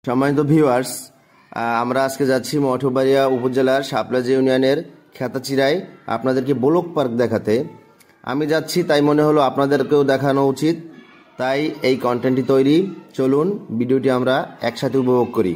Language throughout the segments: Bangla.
সম্মানিত ভিউয়ার্স, আমরা আজকে যাচ্ছি মঠবাড়িয়া উপজেলার শাপলাজ ইউনিয়নের খেতাচিরায় আপনাদেরকে ব্লক পার্ক দেখাতে। আমি যাচ্ছি তাই মনে হলো আপনাদেরকেও দেখানো উচিত, তাই এই কন্টেন্টটি তৈরি। চলুন ভিডিওটি আমরা একসাথে উপভোগ করি।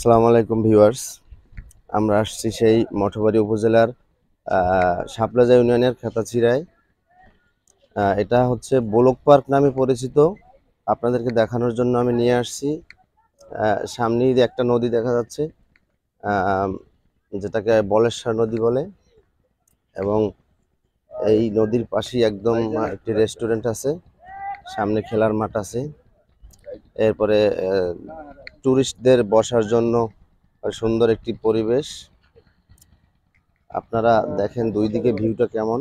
আসসালামু আলাইকুম ভিউয়ার্স, আমরা আসছি সেই মঠবাড়ি উপজেলার শাপলাজ ইউনিয়নের খেতাচিরায়। এটা হচ্ছে ব্লক পার্ক নামে পরিচিত। আপনাদেরকে দেখানোর জন্য আমি নিয়ে আসছি। সামনেই একটা নদী দেখা যাচ্ছে, যেটাকে বলেশ্বর নদী বলে, এবং এই নদীর পাশেই একদম একটি রেস্টুরেন্ট আছে, সামনে খেলার মাঠ আছে। এরপরে টুরিস্টদের বসার জন্য সুন্দর একটি পরিবেশ। আপনারা দেখেন দুই দিকে ভিউটা কেমন,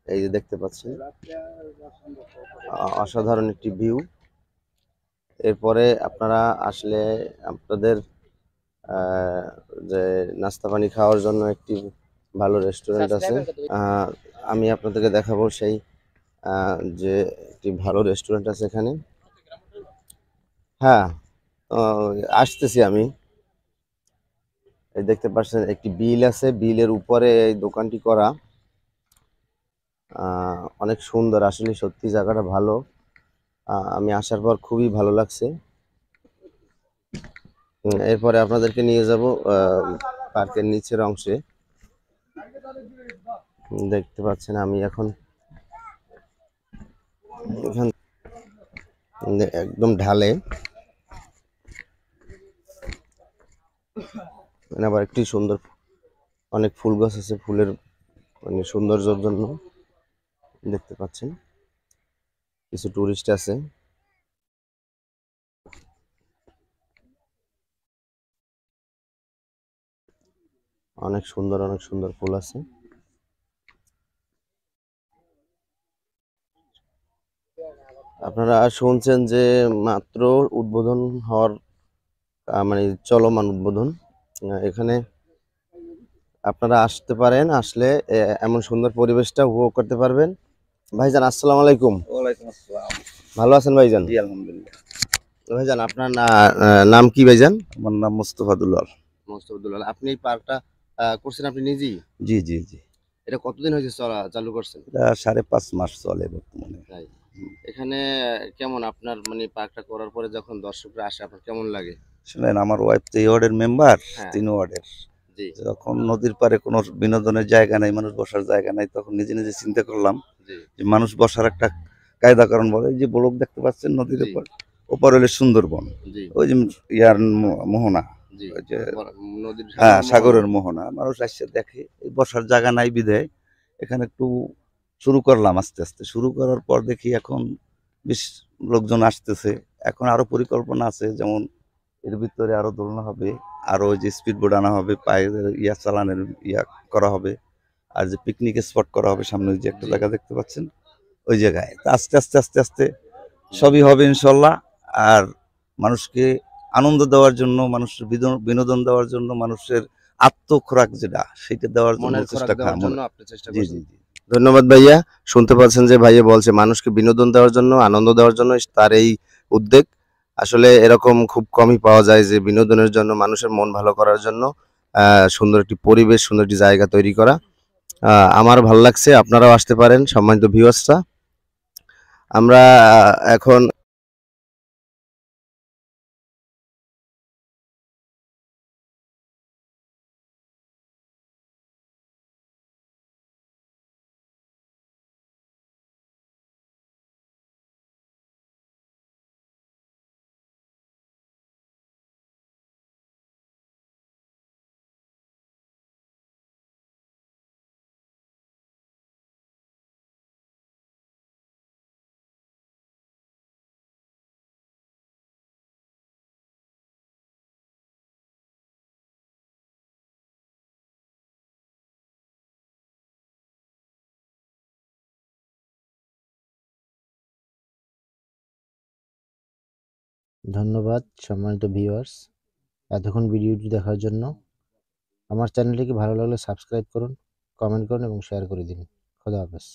এই যে দেখতে পাচ্ছেন, অসাধারণ একটি ভিউ। এরপরে আপনারা আসলে আপনাদের যে নাস্তা পানি খাওয়ার জন্য একটি ভালো রেস্টুরেন্ট আছে। আমি আপনাদেরকে দেখাবো সেই যে একটি ভালো রেস্টুরেন্ট আছে এখানে। হ্যাঁ, আসতেছি আমি। এই দেখতে পাচ্ছেন একটি বিল আছে, বিলের উপরে এই দোকানটি করা। অনেক সুন্দর, আসলে সত্যি জায়গাটা ভালো। আমি আসার পর খুবই ভালো লাগছে। এরপরে আপনাদেরকে নিয়ে যাব পার্কের নিচের অংশে। দেখতে পাচ্ছেন আমি এখন এখান একদম ঢালে, আবার একটি সুন্দর অনেক ফুল গাছ আছে, ফুলের মানে সৌন্দর্যের জন্য। দেখতে পাচ্ছেন কিছু টুরিস্ট আছে। অনেক সুন্দর ফুল আছে। আপনারা শুনছেন যে মাত্র উদ্বোধন হওয়ার মানে চলমান উদ্বোধন। এখানে আপনারা আসতে পারেন, আসলে এমন সুন্দর পরিবেশটা উপভোগ করতে পারবেন। ভাইজান আসসালামু আলাইকুম। ওয়ালাইকুম আসসালাম। ভালো আছেন ভাইজান? জি আলহামদুলিল্লাহ। ভাইজান আপনার নাম কি ভাইজান? আমার নাম মুস্তফা দুলাল। মোস্তফাদুল্লাহ। আপনি এই পার্কটা করছেন আপনি নিজেই? জি জি জি। এটা কতদিন হয়েছে চালু করছেন? এটা 5.5 মাস চলে বর্তমানে। তাই? এখানে কেমন আপনার মানে পার্কটা করার পরে যখন দর্শকরা আসে আপনার কেমন লাগে? শুনেন, আমার ওয়াইফ তো এই ওয়ার্ডের মেম্বার, হ্যাঁ। 3 ওয়ার্ডের। জি যখন নদীর পারে কোনো বিনোদনের জায়গা নাই, মানুষ বসার জায়গা নাই, তখন নিজে নিজে চিন্তা করলাম জি যে মানুষ বসার একটা কায়দা কারণ বলে। এই যে ব্লক দেখতে পাচ্ছেন নদীর জি উপর, ওপর হলে সুন্দরবন, জি ওই যে ইয়ার মোহনা, জি ওই যে নদীর হ্যাঁ সাগরের মোহনা। সাগরের মোহনা, মানুষ আসছে দেখে। এই বসার জায়গা নাই বিধায় এখানে একটু শুরু করলাম আস্তে আস্তে। শুরু করার পর দেখি এখন বেশ লোকজন আসতেছে। এখন আরো পরিকল্পনা আছে, যেমন এর ভিতরে আরো দোলনা হবে, আরো ওই যে স্পিড বোট আনা হবে, পায়ের ইয়া চালানের ইয়া করা হবে, আর যে পিকনিক স্পট করা হবে সামনে ওই যে একটা জি। জায়গা দেখতে পাচ্ছেন ওই জায়গায়। তা আস্তে আস্তে আস্তে আস্তে সবই হবে ইনশাল্লাহ। আর মানুষকে আনন্দ দেওয়ার জন্য, মানুষের বিনোদন দেওয়ার জন্য, মানুষের আত্মখোরাক যেটা সেটা দেওয়ার জন্য মনের খোরাক চেষ্টা দেওয়ার জন্য আপনি চেষ্টা জি করছেন। জি জি ধন্যবাদ ভাইয়া। শুনতে পাচ্ছেন যে ভাইয়া বলছে মানুষকে বিনোদন দেওয়ার জন্য, আনন্দ দেওয়ার জন্য তার এই উদ্যোগ। আসলে এরকম খুব কমই পাওয়া যায় যে বিনোদনের জন্য, মানুষের মন ভালো করার জন্য সুন্দর একটি পরিবেশ, সুন্দর একটি জায়গা তৈরি করা। আমার ভালো লাগছে। আপনারাও আসতে পারেন সম্মানিত ভিউয়ার্সরা। আমরা এখন ধন্যবাদ সম্মানিত ভিউয়ার্স, এতক্ষণ ভিডিওটি দেখার জন্য। আমার চ্যানেলটিকে ভালো লাগলে সাবস্ক্রাইব করুন, কমেন্ট করুন এবং শেয়ার করে দিন। খোদা হাফেজ।